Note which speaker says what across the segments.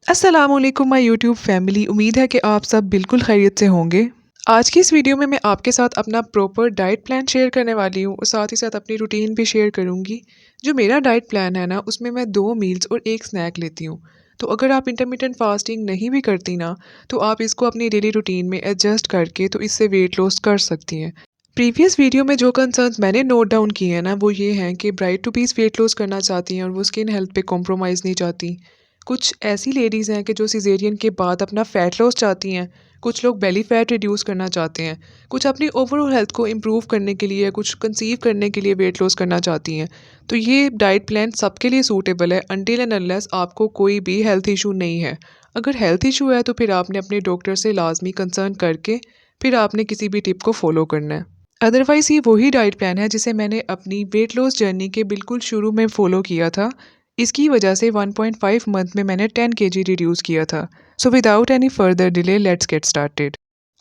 Speaker 1: अस्सलामुअलैकुम my YouTube family. उम्मीद है कि आप सब बिल्कुल खैरियत से होंगे। आज की इस वीडियो में मैं आपके साथ अपना प्रॉपर डाइट प्लान शेयर करने वाली हूँ और साथ ही साथ अपनी रूटीन भी शेयर करूँगी। जो मेरा डाइट प्लान है ना, उसमें मैं 2 मील्स और 1 स्नैक लेती हूँ। तो अगर आप इंटरमिटेंट फास्टिंग नहीं भी करती ना, तो आप इसको अपनी डेली रूटीन में एडजस्ट करके तो इससे वेट लॉस कर सकती हैं। प्रीवियस वीडियो में जो कंसर्न्स मैंने नोट डाउन किए हैं ना, वो ये हैं कि bride to be weight loss करना चाहती हैं और वो स्किन हेल्थ पे कॉम्प्रोमाइज़ नहीं चाहती। कुछ ऐसी लेडीज़ हैं कि जो सिज़ेरियन के बाद अपना फ़ैट लॉस चाहती हैं, कुछ लोग बेली फ़ैट रिड्यूस करना चाहते हैं, कुछ अपनी ओवरऑल हेल्थ को इम्प्रूव करने के लिए, कुछ कंसीव करने के लिए वेट लॉस करना चाहती हैं। तो ये डाइट प्लान सबके लिए सूटेबल है अनटिल एंड अनलेस आपको कोई भी हेल्थ इशू नहीं है। अगर हेल्थ इशू है तो फिर आपने अपने डॉक्टर से लाज़मी कंसर्न करके फिर आपने किसी भी टिप को फ़ॉलो करना है। अदरवाइज़ ये वही डाइट प्लान है जिसे मैंने अपनी वेट लॉस जर्नी के बिल्कुल शुरू में फ़ॉलो किया था। इसकी वजह से 1.5 मंथ में मैंने 10 केजी रिड्यूस किया था। So without any further delay let's get started.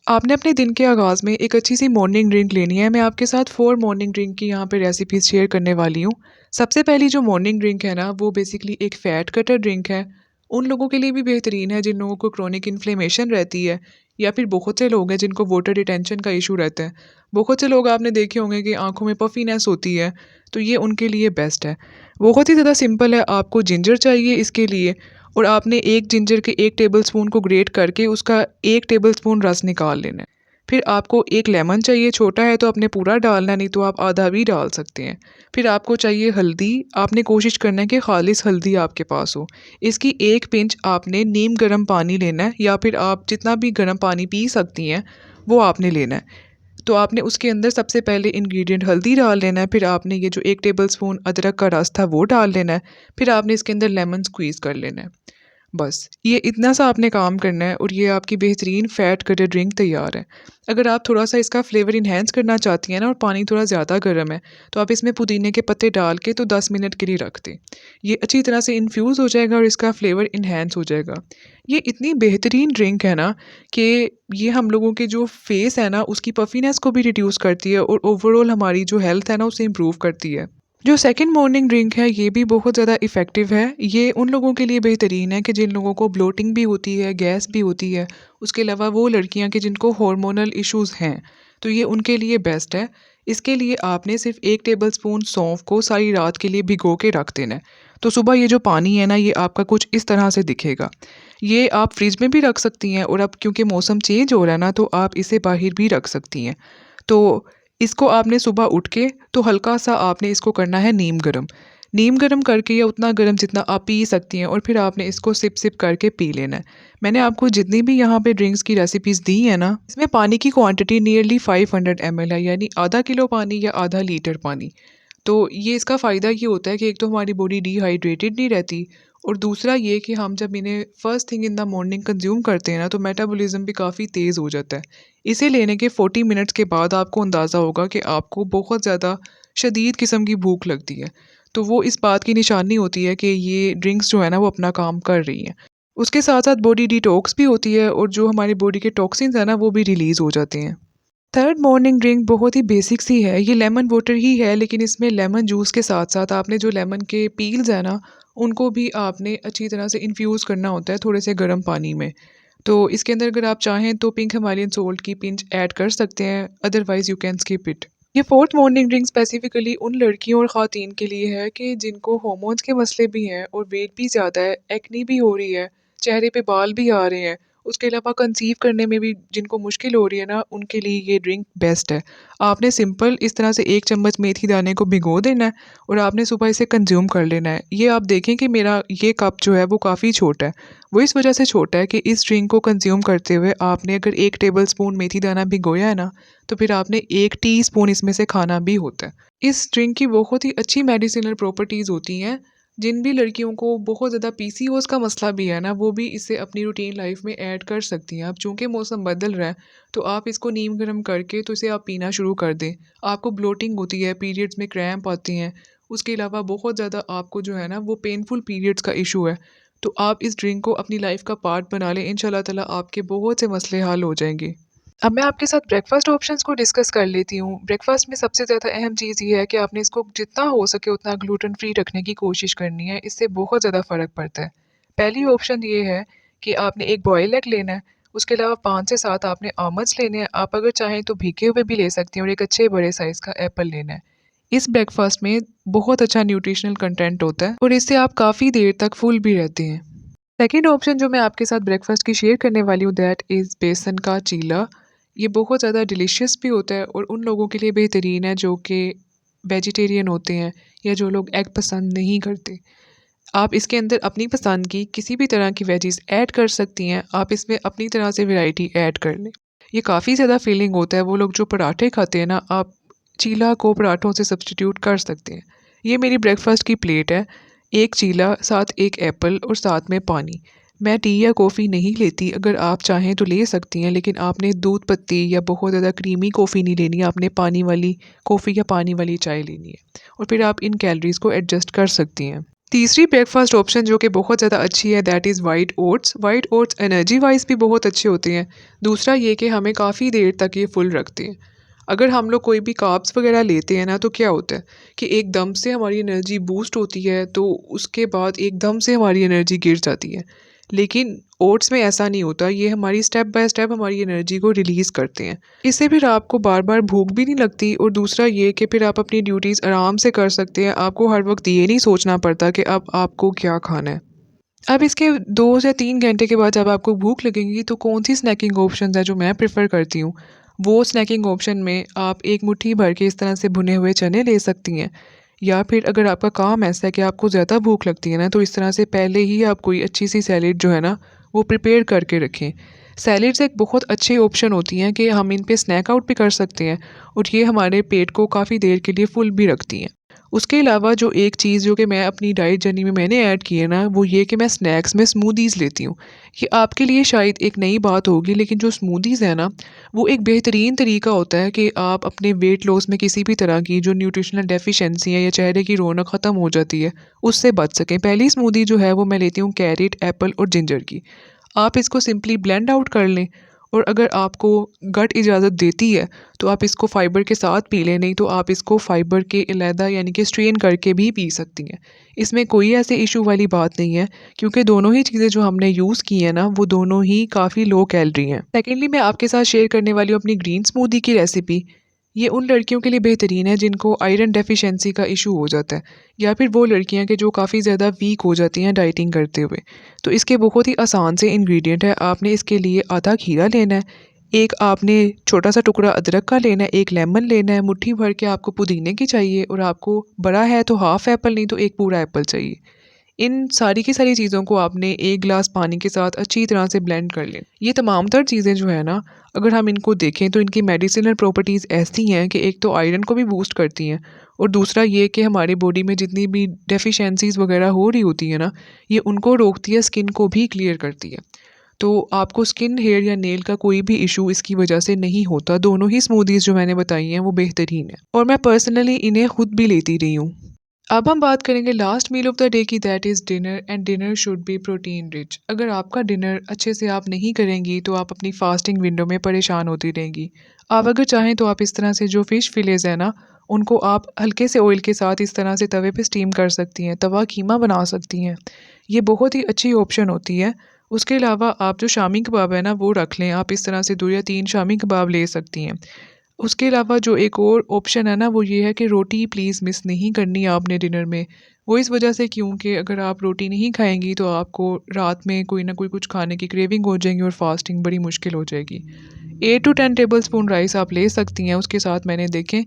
Speaker 1: आपने अपने दिन के आगाज़ में एक अच्छी सी मॉर्निंग ड्रिंक लेनी है। मैं आपके साथ 4 मॉर्निंग ड्रिंक की यहाँ पे रेसिपीज़ शेयर करने वाली हूँ। सबसे पहली जो मॉर्निंग ड्रिंक है ना, वो बेसिकली एक फ़ैट कटर ड्रिंक है। उन लोगों के लिए भी बेहतरीन है जिन लोगों को क्रोनिक इन्फ्लेमेशन रहती है, या फिर बहुत से लोग हैं जिनको वाटर रिटेंशन का इशू रहता है। बहुत से लोग आपने देखे होंगे कि आँखों में पफीनेस होती है, तो ये उनके लिए बेस्ट है। बहुत ही ज़्यादा सिंपल है। आपको जिंजर चाहिए इसके लिए, और आपने एक जिंजर के 1 टेबलस्पून को ग्रेट करके उसका 1 टेबलस्पून रस निकाल लेना है। फिर आपको एक लेमन चाहिए, छोटा है तो आपने पूरा डालना है, नहीं तो आप आधा भी डाल सकते हैं। फिर आपको चाहिए हल्दी। आपने कोशिश करना है कि खालिस हल्दी आपके पास हो। इसकी 1 पिंच आपने नीम गर्म पानी लेना है, या फिर आप जितना भी गर्म पानी पी सकती हैं वो आपने लेना है। तो आपने उसके अंदर सबसे पहले इंग्रेडिएंट हल्दी डाल लेना है, फिर आपने ये जो 1 टेबलस्पून अदरक का रस था वो डाल लेना है, फिर आपने इसके अंदर लेमन स्क्वीज़ कर लेना है। बस ये इतना सा आपने काम करना है और ये आपकी बेहतरीन फ़ैट कटर ड्रिंक तैयार है। अगर आप थोड़ा-सा इसका फ्लेवर एनहांस करना चाहती हैं ना और पानी थोड़ा ज़्यादा गर्म है, तो आप इसमें पुदीने के पत्ते डाल के तो 10 मिनट के लिए रख दें। ये अच्छी तरह से इन्फ्यूज़ हो जाएगा और इसका फ्लेवर एनहांस हो जाएगा। ये इतनी बेहतरीन ड्रिंक है ना कि ये हम लोगों के जो फेस है ना, उसकी पफीनेस को भी रिड्यूस करती है और ओवरऑल हमारी जो हेल्थ है ना, उसे इम्प्रूव करती है। जो सेकंड मॉर्निंग ड्रिंक है, ये भी बहुत ज़्यादा इफ़ेक्टिव है। ये उन लोगों के लिए बेहतरीन है कि जिन लोगों को ब्लोटिंग भी होती है, गैस भी होती है। उसके अलावा वो लड़कियां कि जिनको हार्मोनल इश्यूज़ हैं, तो ये उनके लिए बेस्ट है। इसके लिए आपने सिर्फ 1 टेबलस्पून सौंफ को सारी रात के लिए भिगो के रख देना है। तो सुबह ये जो पानी है ना, ये आपका कुछ इस तरह से दिखेगा। ये आप फ्रिज में भी रख सकती हैं, और अब क्योंकि मौसम चेंज हो रहा है ना, तो आप इसे बाहर भी रख सकती हैं। तो इसको आपने सुबह उठ के तो हल्का-सा आपने इसको करना है नीम गरम। नीम गरम करके, या उतना गरम जितना आप पी सकती हैं, और फिर आपने इसको सिप-सिप करके पी लेना है। मैंने आपको जितनी भी यहाँ पे ड्रिंक्स की रेसिपीज़ दी हैं ना, इसमें पानी की क्वांटिटी नियरली 500 ml है, यानी आधा किलो पानी या आधा लीटर पानी। तो ये इसका फ़ायदा ये होता है कि एक तो हमारी बॉडी डिहाइड्रेटेड नहीं रहती, और दूसरा ये कि हम जब इन्हें first thing in the morning consume करते हैं ना, तो मेटाबॉलिज़्म भी काफ़ी तेज़ हो जाता है। इसे लेने के 40 मिनट्स के बाद आपको अंदाज़ा होगा कि आपको बहुत ज़्यादा शदीद किस्म की भूख लगती है। तो वो इस बात की निशानी होती है कि ये ड्रिंक्स जो है ना, वो अपना काम कर रही हैं। उसके साथ-साथ बॉडी डिटॉक्स भी होती है, और जो हमारी बॉडी के टॉक्सिन्स हैं ना, वो भी रिलीज़ हो जाते हैं। थर्ड मॉर्निंग ड्रिंक बहुत ही बेसिक सी है। ये लेमन वाटर ही है, लेकिन इसमें लेमन जूस के साथ-साथ आपने जो लेमन के पील्स हैं ना, उनको भी आपने अच्छी तरह से इन्फ्यूज़ करना होता है थोड़े से गर्म पानी में। तो इसके अंदर अगर आप चाहें तो पिंक हिमालयन सॉल्ट की पिंच ऐड कर सकते हैं, otherwise you can skip it. ये फोर्थ मॉर्निंग ड्रिंक स्पेसिफिकली उन लड़कियों और ख़वातीन के लिए है कि जिनको हार्मोन्स के मसले भी हैं और वेट भी ज़्यादा है, एक्ने भी हो रही है, चेहरे पे बाल भी आ रहे हैं। उसके अलावा कंसीव करने में भी जिनको मुश्किल हो रही है ना, उनके लिए ये ड्रिंक बेस्ट है। आपने सिंपल इस तरह से 1 चम्मच मेथी दाने को भिगो देना है, और आपने सुबह इसे कंज़्यूम कर लेना है। ये आप देखें कि मेरा ये कप जो है वो काफ़ी छोटा है। वो इस वजह से छोटा है कि इस ड्रिंक को कंज़्यूम करते हुए आपने अगर 1 टेबलस्पून मेथी दाना भिगोया है ना, तो फिर आपने 1 टीस्पून इसमें से खाना भी होता है। इस ड्रिंक की बहुत ही अच्छी मेडिसिनल प्रॉपर्टीज़ होती हैं। जिन भी लड़कियों को बहुत ज़्यादा पीसीओएस का मसला भी है ना, वो भी इसे अपनी रूटीन लाइफ में ऐड कर सकती हैं। अब चूँकि मौसम बदल रहा है, तो आप इसको नीम गर्म करके तो इसे आप पीना शुरू कर दें। आपको ब्लोटिंग होती है, पीरियड्स में क्रैम्प आती हैं, उसके अलावा बहुत ज़्यादा आपको जो है ना, वो पेनफुल पीरियड्स का इशू है, तो आप इस ड्रिंक को अपनी लाइफ का पार्ट बना लें। इंशाल्लाह ताला आपके बहुत से मसले हल हो जाएंगे। अब मैं आपके साथ ब्रेकफ़ास्ट ऑप्शंस को डिस्कस कर लेती हूँ। ब्रेकफ़ास्ट में सबसे ज़्यादा अहम चीज़ ये है कि आपने इसको जितना हो सके उतना ग्लूटेन फ्री रखने की कोशिश करनी है, इससे बहुत ज़्यादा फ़र्क पड़ता है। पहली ऑप्शन ये है कि आपने एक बॉयल एग लेना है, उसके अलावा 5 से 7 आपने आमंड्स लेने हैं, आप अगर चाहें तो भीगे हुए भी ले सकती हैं और एक अच्छे बड़े साइज़ का एप्पल लेना है। इस ब्रेकफ़ास्ट में बहुत अच्छा न्यूट्रिशनल कंटेंट होता है और इससे आप काफ़ी देर तक फुल भी रहते हैं। सेकंड ऑप्शन जो मैं आपके साथ ब्रेकफ़ास्ट की शेयर करने वाली हूँ दैट इज़ बेसन का चीला। ये बहुत ज़्यादा डिलीशियस भी होता है और उन लोगों के लिए बेहतरीन है जो कि वेजिटेरियन होते हैं या जो लोग एग पसंद नहीं करते। आप इसके अंदर अपनी पसंद की किसी भी तरह की वेजीज़ ऐड कर सकती हैं, आप इसमें अपनी तरह से वैरायटी ऐड कर लें। ये काफ़ी ज़्यादा फ़िलिंग होता है, वो लोग जो पराठे खाते हैं ना, आप चीला को पराठों से सब्स्टिट्यूट कर सकते हैं। ये मेरी ब्रेकफ़ास्ट की प्लेट है, 1 चीला, साथ 1 एप्पल और साथ में पानी। मैं टी या कॉफ़ी नहीं लेती, अगर आप चाहें तो ले सकती हैं, लेकिन आपने दूध पत्ती या बहुत ज़्यादा क्रीमी कॉफ़ी नहीं लेनी, आपने पानी वाली कॉफ़ी या पानी वाली चाय लेनी है और फिर आप इन कैलोरीज़ को एडजस्ट कर सकती हैं। तीसरी ब्रेकफास्ट ऑप्शन जो कि बहुत ज़्यादा अच्छी है that is white oats. White oats energy wise भी बहुत अच्छे होते हैं। दूसरा ये कि हमें काफ़ी देर तक ये फुल रखते हैं। अगर हम लोग कोई भी कार्ब्स वगैरह लेते हैं ना तो क्या होता है कि एकदम से हमारी एनर्जी बूस्ट होती है तो उसके बाद एकदम से हमारी एनर्जी गिर जाती है। लेकिन ओट्स में ऐसा नहीं होता, ये हमारी स्टेप बाय स्टेप हमारी एनर्जी को रिलीज़ करते हैं। इससे फिर आपको बार बार भूख भी नहीं लगती और दूसरा ये कि फिर आप अपनी ड्यूटीज़ आराम से कर सकते हैं। आपको हर वक्त ये नहीं सोचना पड़ता कि अब आपको क्या खाना है। अब इसके 2 से 3 घंटे के बाद जब आपको भूख लगेगी तो कौन-सी स्नैकिंग ऑप्शंस हैं जो मैं प्रेफ़र करती हूँ। वो स्नैकिंग ऑप्शन में आप एक मुट्ठी भर के इस तरह से भुने हुए चने ले सकती हैं या फिर अगर आपका काम ऐसा है कि आपको ज़्यादा भूख लगती है ना तो इस तरह से पहले ही आप कोई अच्छी सी सैलेड जो है ना वो प्रिपेयर करके रखें। सैलेड्स एक बहुत अच्छी ऑप्शन होती हैं कि हम इन पे स्नैक आउट भी कर सकते हैं और ये हमारे पेट को काफ़ी देर के लिए फुल भी रखती हैं। उसके अलावा जो एक चीज़ जो कि मैं अपनी डाइट जर्नी में मैंने ऐड की है ना, वो ये कि मैं स्नैक्स में स्मूदीज़ लेती हूँ। ये आपके लिए शायद एक नई बात होगी लेकिन जो स्मूदीज़ है ना, वो एक बेहतरीन तरीका होता है कि आप अपने वेट लॉस में किसी भी तरह की जो न्यूट्रिशनल डेफिशिएंसी है या चेहरे की रौनक ख़त्म हो जाती है, उससे बच सकें। पहली स्मूदी जो है वो मैं लेती हूँ कैरेट, एप्पल और जिंजर की। आप इसको सिंपली ब्लेंड आउट कर लें और अगर आपको गट इजाज़त देती है तो आप इसको फ़ाइबर के साथ पी लें, नहीं तो आप इसको फ़ाइबर के अलहदा यानी कि स्ट्रेन करके भी पी सकती हैं। इसमें कोई ऐसे इशू वाली बात नहीं है क्योंकि दोनों ही चीज़ें जो हमने यूज़ की हैं ना वो दोनों ही काफ़ी लो कैलोरी हैं। सेकेंडली मैं आपके साथ शेयर करने वाली हूँ अपनी ग्रीन स्मूदी की रेसिपी। ये उन लड़कियों के लिए बेहतरीन है जिनको आयरन डेफिशिएंसी का इशू हो जाता है या फिर वो लड़कियां कि जो काफ़ी ज़्यादा वीक हो जाती हैं डाइटिंग करते हुए। तो इसके बहुत ही आसान से इंग्रेडिएंट है। आपने इसके लिए आधा खीरा लेना है, एक आपने छोटा सा टुकड़ा अदरक का लेना है, एक लेमन लेना है, मुट्ठी भर के आपको पुदीने की चाहिए और आपको बड़ा है तो हाफ़ एप्पल नहीं तो एक पूरा एप्पल चाहिए। इन सारी की सारी चीज़ों को आपने 1 ग्लास पानी के साथ अच्छी तरह से ब्लेंड कर लें। ये तमाम तर चीज़ें जो है ना, अगर हम इनको देखें तो इनकी मेडिसिनल प्रॉपर्टीज़ ऐसी हैं कि एक तो आयरन को भी बूस्ट करती हैं और दूसरा ये कि हमारी बॉडी में जितनी भी डेफिशिएंसीज़ वगैरह हो रही होती है ना, ये उनको रोकती है, स्किन को भी क्लियर करती है। तो आपको स्किन, हेयर या नेल का कोई भी इशू इसकी वजह से नहीं होता। दोनों ही स्मूदीज़ जो मैंने बताई हैं वो बेहतरीन है और मैं पर्सनली इन्हें खुद भी लेती रही हूँ। अब हम बात करेंगे last meal of the day की that is dinner and dinner should be protein rich. अगर आपका डिनर अच्छे से आप नहीं करेंगी तो आप अपनी फास्टिंग विंडो में परेशान होती रहेंगी। आप अगर चाहें तो आप इस तरह से जो फ़िश फिलेज़ है ना, उनको आप हल्के से ऑयल के साथ इस तरह से तवे पे स्टीम कर सकती हैं, तवा कीमा बना सकती हैं। ये बहुत ही अच्छी ऑप्शन होती है। उसके अलावा आप जो शामी कबाब है ना वो रख लें, आप इस तरह से 2 या 3 शामी कबाब ले सकती हैं। उसके अलावा जो एक और ऑप्शन है ना वो ये है कि रोटी प्लीज़ मिस नहीं करनी आपने डिनर में। वो इस वजह से क्योंकि अगर आप रोटी नहीं खाएँगी तो आपको रात में कोई ना कोई कुछ खाने की क्रेविंग हो जाएगी और फास्टिंग बड़ी मुश्किल हो जाएगी। 8 टू 10 टेबलस्पून राइस आप ले सकती हैं, उसके साथ मैंने देखें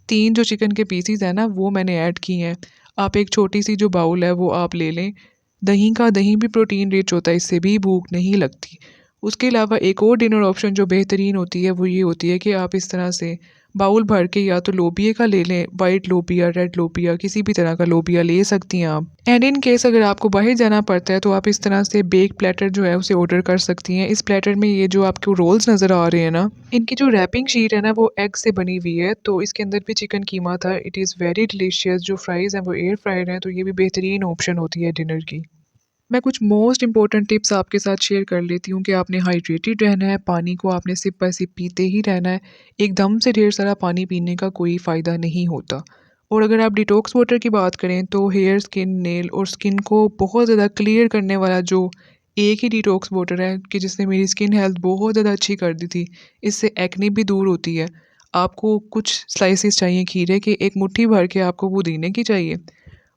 Speaker 1: 3 जो चिकन के पीसेज़ हैं ना वो मैंने ऐड किए हैं। आप एक छोटी-सी जो बाउल है वो आप ले लें। दही भी प्रोटीन रिच होता है, इससे भी भूख नहीं लगती। उसके अलावा एक और डिनर ऑप्शन जो बेहतरीन होती है वो ये होती है कि आप इस तरह से बाउल भर के या तो लोबिया का ले लें, वाइट लोबिया, रेड लोबिया, किसी भी तरह का लोबिया ले सकती हैं आप। एंड इन केस अगर आपको बाहर जाना पड़ता है तो आप इस तरह से बेक प्लेटर जो है उसे ऑर्डर कर सकती हैं। इस प्लेटर में ये जो आपको रोल्स नज़र आ रहे हैं ना, इनकी जो रैपिंग शीट है ना वो एग से बनी हुई है, तो इसके अंदर भी चिकन कीमा था। It is very delicious. जो फ्राइज़ हैं वो एयर फ्राइड हैं, तो ये भी बेहतरीन ऑप्शन होती है डिनर की। मैं कुछ मोस्ट इम्पोर्टेंट टिप्स आपके साथ शेयर कर लेती हूँ कि आपने हाइड्रेटेड रहना है, पानी को आपने सिप बाय सिप पीते ही रहना है। एकदम से ढेर सारा पानी पीने का कोई फ़ायदा नहीं होता। और अगर आप डिटॉक्स वाटर की बात करें तो हेयर, स्किन, नेल और स्किन को बहुत ज़्यादा क्लियर करने वाला जो एक ही डिटॉक्स वाटर है कि जिसने मेरी स्किन हेल्थ बहुत ज़्यादा अच्छी कर दी थी। इससे एक्ने भी दूर होती है। आपको कुछ स्लाइसेस चाहिए खीरे के, एक मुट्ठी भर के आपको पुदीने की चाहिए।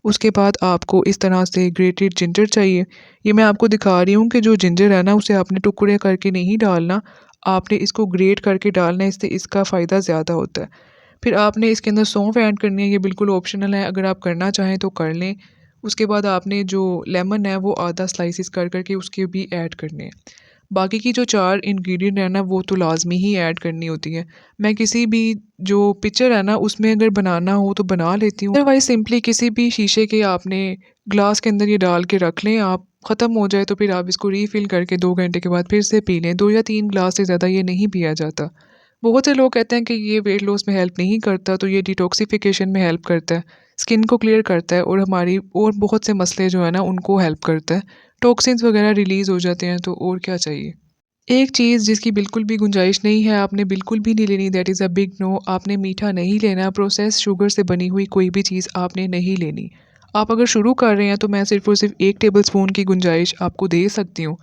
Speaker 1: उसके बाद आपको इस तरह से ग्रेटेड जिंजर चाहिए। ये मैं आपको दिखा रही हूँ कि जो जिंजर है ना उसे आपने टुकड़े करके नहीं डालना, आपने इसको ग्रेट करके डालना है, इससे इसका फ़ायदा ज़्यादा होता है। फिर आपने इसके अंदर सौंफ ऐड करनी है, ये बिल्कुल ऑप्शनल है, अगर आप करना चाहें तो कर लें। उसके बाद आपने जो लेमन है वो आधा स्लाइसिस कर करके उसके भी ऐड करने हैं। बाकी की जो 4 इंग्रेडिएंट है ना वो तो लाज़मी ही ऐड करनी होती है। मैं किसी भी जो पिक्चर है ना उसमें अगर बनाना हो तो बना लेती हूँ, अदरवाइज़ सिंपली किसी भी शीशे के आपने ग्लास के अंदर ये डाल के रख लें आप, ख़त्म हो जाए तो फिर आप इसको रीफ़िल करके 2 घंटे के बाद फिर से पी लें। 2 या 3 ग्लास से ज़्यादा ये नहीं पिया जाता। बहुत से लोग कहते हैं कि ये वेट लॉस में हेल्प नहीं करता, तो ये डिटॉक्सिफ़िकेशन में हेल्प करता है, स्किन को क्लियर करता है और हमारी और बहुत से मसले जो है ना उनको हेल्प करता है। टॉक्सिन्स वगैरह रिलीज़ हो जाते हैं, तो और क्या चाहिए। एक चीज़ जिसकी बिल्कुल भी गुंजाइश नहीं है, आपने बिल्कुल भी नहीं लेनी, that is a big no. आपने मीठा नहीं लेना, प्रोसेस्ड शुगर से बनी हुई कोई भी चीज़ आपने नहीं लेनी। आप अगर शुरू कर रहे हैं तो मैं सिर्फ़ और सिर्फ 1 टेबलस्पून की गुंजाइश आपको दे सकती हूँ।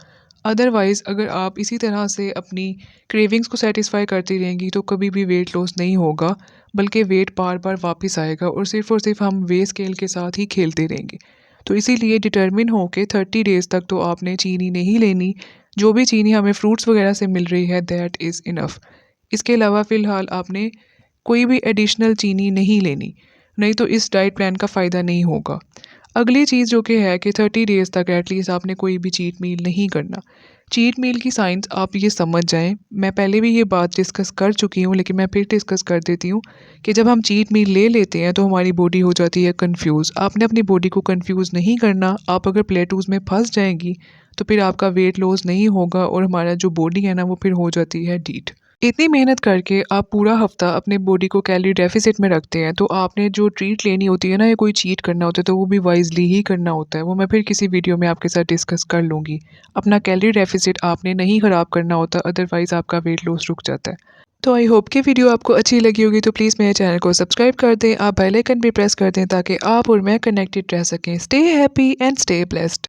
Speaker 1: अदरवाइज़ अगर आप इसी तरह से अपनी क्रेविंग्स को सैटिस्फाई करती रहेंगी तो कभी भी वेट लॉस नहीं होगा, बल्कि वेट बार-बार वापस आएगा और सिर्फ हम वे स्केल के साथ ही खेलते रहेंगे। तो इसीलिए डिटर्मिन होके 30 डेज़ तक तो आपने चीनी नहीं लेनी। जो भी चीनी हमें फ्रूट्स वगैरह से मिल रही है दैट इज़ इनफ। इसके अलावा फ़िलहाल आपने कोई भी एडिशनल चीनी नहीं लेनी, नहीं तो इस डाइट प्लान का फ़ायदा नहीं होगा। अगली चीज़ जो कि है कि 30 डेज़ तक एटलीस्ट आपने कोई भी चीट मील नहीं करना। चीट मील की साइंस आप ये समझ जाएँ, मैं पहले भी ये बात डिस्कस कर चुकी हूँ लेकिन मैं फिर डिस्कस कर देती हूँ कि जब हम चीट मील ले लेते हैं तो हमारी बॉडी हो जाती है कन्फ्यूज़। आपने अपनी बॉडी को कन्फ्यूज़ नहीं करना, आप अगर प्लेटूज़ में फँस जाएँगी तो फिर आपका वेट लॉस नहीं होगा और हमारा जो बॉडी है ना वो फिर हो जाती है ढीठ। इतनी मेहनत करके आप पूरा हफ्ता अपने बॉडी को कैलोरी डेफिसिट में रखते हैं, तो आपने जो ट्रीट लेनी होती है ना या कोई चीट करना होता है तो वो भी वाइजली ही करना होता है। वो मैं फिर किसी वीडियो में आपके साथ डिस्कस कर लूँगी। अपना कैलोरी डेफिसिट आपने नहीं ख़राब करना होता, अदरवाइज़ आपका वेट लॉस रुक जाता है। तो आई होप कि वीडियो आपको अच्छी लगी होगी, तो प्लीज़ मेरे चैनल को सब्सक्राइब कर दें, आप बेल आइकन भी प्रेस कर दें ताकि आप और मैं कनेक्टेड रह सकें। Stay happy and stay blessed.